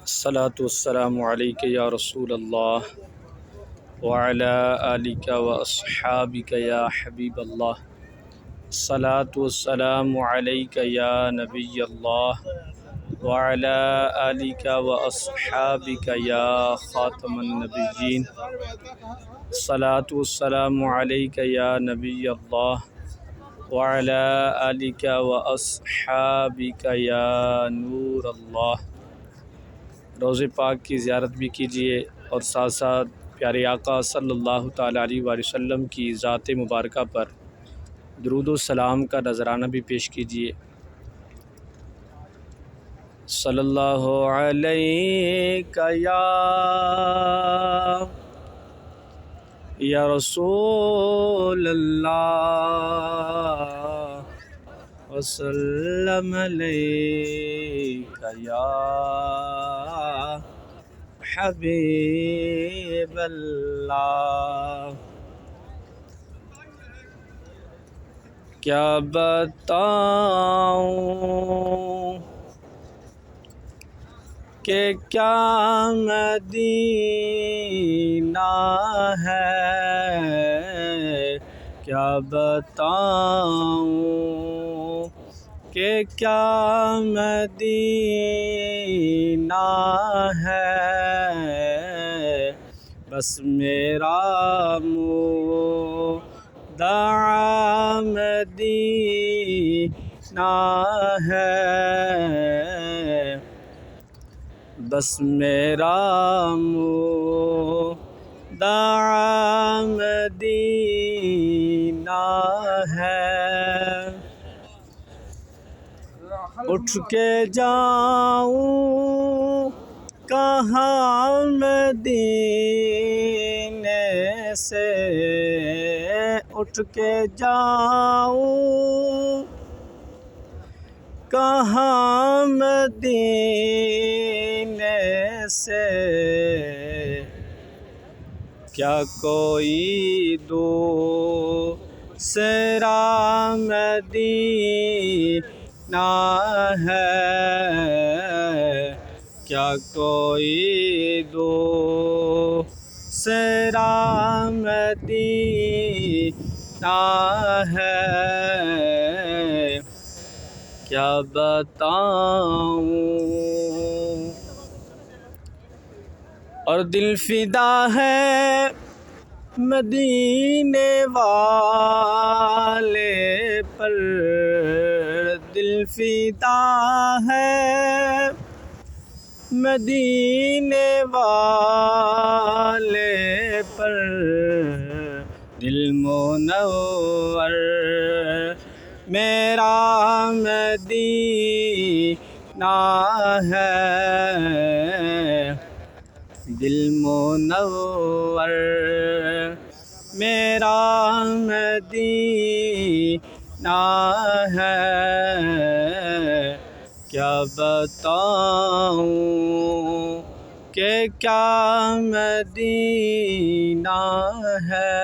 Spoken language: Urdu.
الصلاۃ والسلام علیک یا رسول اللہ وعلی آلک و اصحابک یا حبیب اللہ۔ الصلاۃ والسلام علیک یا نبی اللہ وعلی آلک و اصحابک یا خاتم النبیین۔ الصلاۃ والسلام علیک یا نبی اللہ وعلی آلک و اصحابک یا نور اللہ۔ روضہ پاک کی زیارت بھی کیجیے اور ساتھ ساتھ پیارے آقا صلی اللہ تعالیٰ علیہ وآلہ وسلم کی ذات مبارکہ پر درود و سلام کا نذرانہ بھی پیش کیجیے۔ صلی اللہ علیہ یا رسول اللہ وسلم علیک یا حبیب اللہ۔ کیا بتاؤں کہ کیا مدینہ ہے، کیا بتاؤں کہ کیا مدینہ ہے، بس میرا مدعا مدینہ ہے، بس میرا مدعا مدینہ ہے۔ اٹھ کے جاؤں کہاں مدینے سے، اٹھ کے جاؤں کہاں مدینے سے، کیا کوئی دوسرا مدینہ ہے، کیا کوئی دوسرا مدینہ ہے، کیا بتاؤں۔ اور دل فدا ہے مدینے والے پر، دل فدا ہے مدینے والے پر، دل منور میرا مدینہ ہے، دل منور میرا مدینہ ہے، کیا بتاؤں کہ کیا مدینہ ہے۔